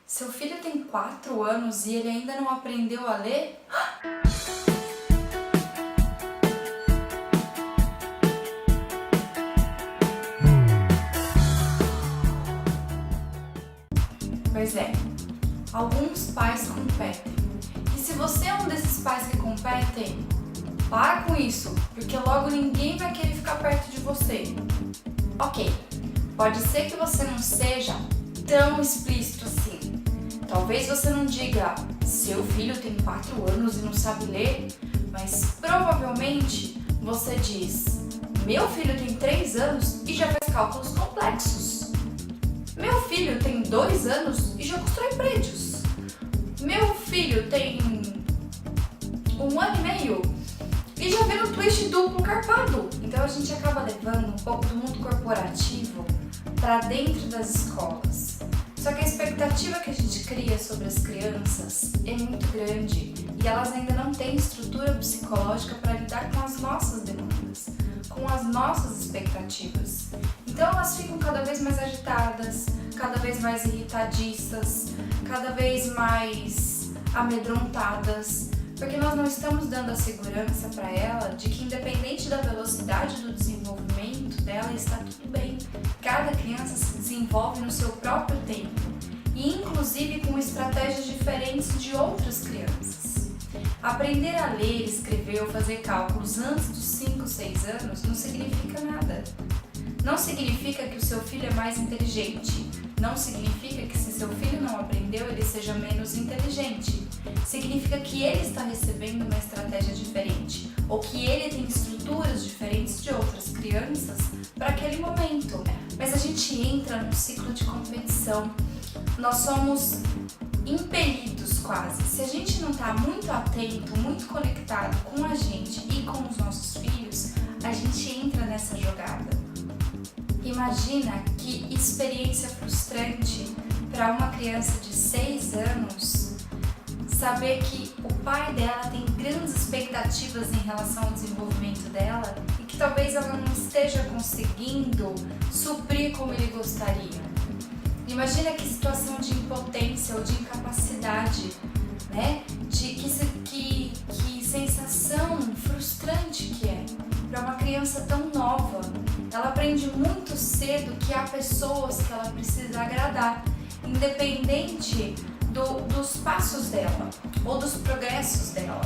Seu filho tem 4 anos e ele ainda não aprendeu a ler? Pois é, alguns pais competem. E se você é um desses pais que competem, para com isso, porque logo ninguém vai querer ficar perto de você. Ok, pode ser que você não seja tão explícito assim. Talvez você não diga, seu filho tem 4 anos e não sabe ler, mas provavelmente você diz, meu filho tem 3 anos e já faz cálculos complexos. Meu filho tem 2 anos e já constrói prédios. Meu filho tem 1 ano e meio e já vê no twist duplo carpado. Então a gente acaba levando um pouco do mundo corporativo para dentro das escolas. Só que a expectativa que a gente cria sobre as crianças é muito grande e elas ainda não têm estrutura psicológica para lidar com as nossas demandas, com as nossas expectativas. Então elas ficam cada vez mais agitadas, cada vez mais irritadiças, cada vez mais amedrontadas, porque nós não estamos dando a segurança para ela de que, independente da velocidade do desenvolvimento dela, está tudo bem. Cada criança se desenvolve no seu próprio tempo e, inclusive, com estratégias diferentes de outras crianças. Aprender a ler, escrever ou fazer cálculos antes dos 5, 6 anos não significa nada. Não significa que o seu filho é mais inteligente. Não significa que se seu filho não aprendeu, ele seja menos inteligente. Significa que ele está recebendo uma estratégia diferente ou que ele tem estruturas diferentes de outras crianças para aquele momento. Mas a gente entra num ciclo de competição. Nós somos impelidos quase. Se a gente não está muito atento, muito conectado com a gente e com os nossos filhos, a gente entra nessa jogada. Imagina que experiência frustrante para uma criança de 6 anos saber que o pai dela tem grandes expectativas em relação ao desenvolvimento dela e que talvez ela não esteja conseguindo suprir como ele gostaria. Imagina que situação de impotência ou de incapacidade, né? Que sensação frustrante que é para uma criança tão nova. Ela aprende muito cedo que há pessoas que ela precisa agradar, independente dos passos dela ou dos progressos dela.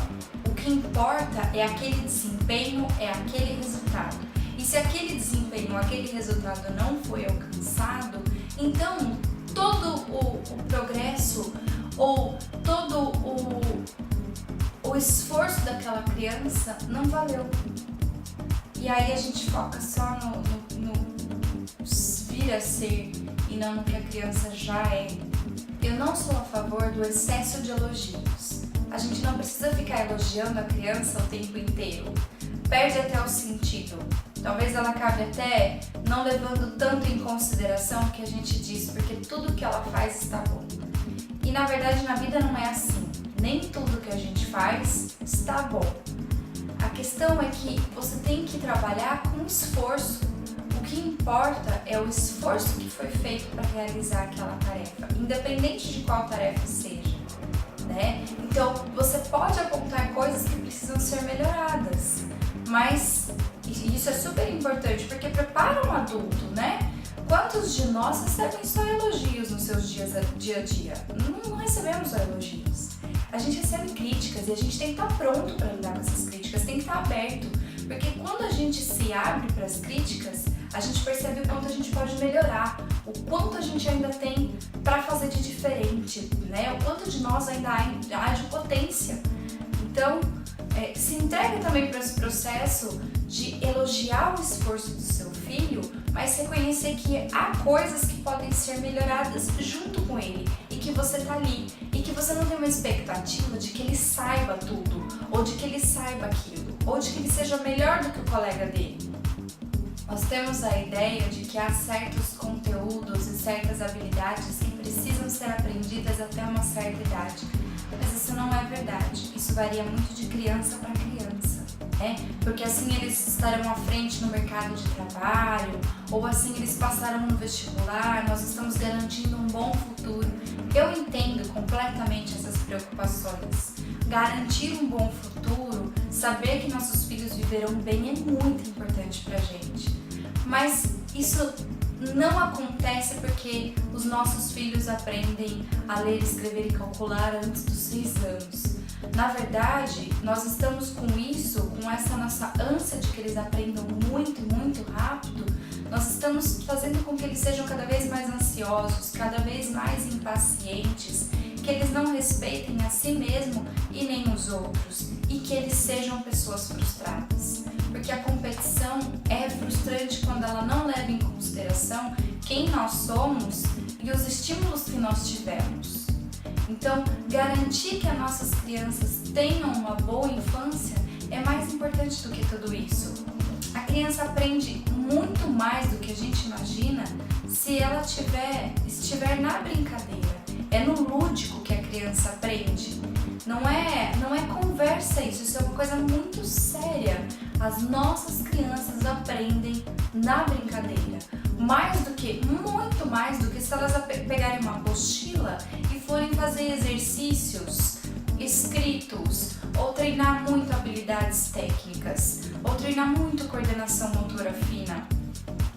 O que importa é aquele desempenho, é aquele resultado. E se aquele desempenho, aquele resultado não foi alcançado, então todo o progresso ou todo o esforço daquela criança não valeu. E aí a gente foca só no vir a ser e não no que a criança já é. Eu não sou a favor do excesso de elogios. A gente não precisa ficar elogiando a criança o tempo inteiro. Perde até o sentido. Talvez ela acabe até não levando tanto em consideração o que a gente diz, porque tudo que ela faz está bom. E na verdade na vida não é assim. Nem tudo que a gente faz está bom. A questão é que você tem que trabalhar com esforço. O que importa é o esforço que foi feito para realizar aquela tarefa, independente de qual tarefa seja, né? Então, você pode apontar coisas que precisam ser melhoradas, mas isso é super importante porque prepara um adulto, né? Quantos de nós recebem só elogios nos seus dia a dia? Não recebemos só elogios. A gente recebe críticas e a gente tem que estar pronto para lidar com essas críticas, tem que estar aberto, porque quando a gente se abre para as críticas, a gente percebe o quanto a gente pode melhorar, o quanto a gente ainda tem para fazer de diferente, né? O quanto de nós ainda há de potência. Então, se entrega também para esse processo de elogiar o esforço do seu filho, mas reconhecer que há coisas que podem ser melhoradas junto com ele e que você tá ali e que você não tem uma expectativa de que ele saiba tudo ou de que ele saiba aquilo ou de que ele seja melhor do que o colega dele. Nós temos a ideia de que há certos conteúdos e certas habilidades que precisam ser aprendidas até uma certa idade, mas isso não é verdade. Isso varia muito de criança para criança, né? Porque assim eles estarão à frente no mercado de trabalho, ou assim eles passarão no vestibular, nós estamos garantindo um bom futuro. Eu entendo completamente essas preocupações. Garantir um bom futuro, saber que nossos filhos viverão bem é muito importante pra gente. Mas isso não acontece porque os nossos filhos aprendem a ler, escrever e calcular antes dos 6 anos. Na verdade, nós estamos com isso, com essa nossa ânsia de que eles aprendam muito, muito rápido, nós estamos fazendo com que eles sejam cada vez mais ansiosos, cada vez mais impacientes, que eles não respeitem a si mesmo e nem os outros, e que eles sejam pessoas frustradas. Porque a competição é frustrante quando ela não leva em consideração quem nós somos e os estímulos que nós tivemos. Então, garantir que as nossas crianças tenham uma boa infância é mais importante do que tudo isso. A criança aprende muito mais do que a gente imagina se ela estiver na brincadeira. É no lúdico que a criança aprende. Não é conversa isso é uma coisa muito séria. As nossas crianças aprendem na brincadeira. Muito mais do que se elas pegarem uma apostila e forem fazer exercícios escritos, ou treinar muito habilidades técnicas, ou treinar muito coordenação motora fina.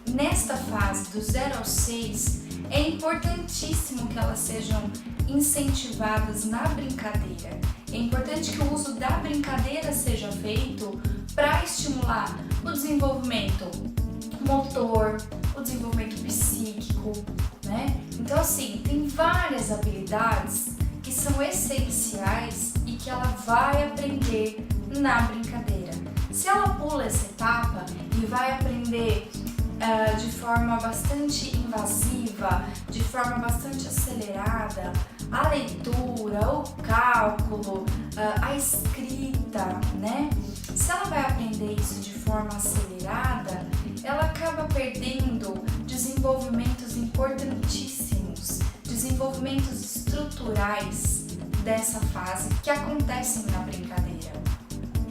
Nesta fase, do 0 aos 6, é importantíssimo que elas sejam incentivadas na brincadeira. É importante que o uso da brincadeira seja feito para estimular o desenvolvimento motor, o desenvolvimento psíquico, né? Então, assim, tem várias habilidades que são essenciais e que ela vai aprender na brincadeira. Se ela pula essa etapa e vai aprender de forma bastante invasiva, de forma bastante acelerada, a leitura, o cálculo, a escrita, né? Se ela vai aprender isso de forma acelerada, ela acaba perdendo desenvolvimentos importantíssimos, desenvolvimentos estruturais dessa fase que acontecem na brincadeira.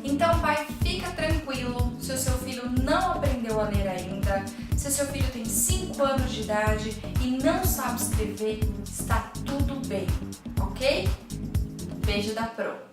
Então, pai, fica tranquilo se o seu filho não aprendeu a ler ainda, se o seu filho tem 5 anos de idade e não sabe escrever, está tudo bem, ok? Beijo da Pro!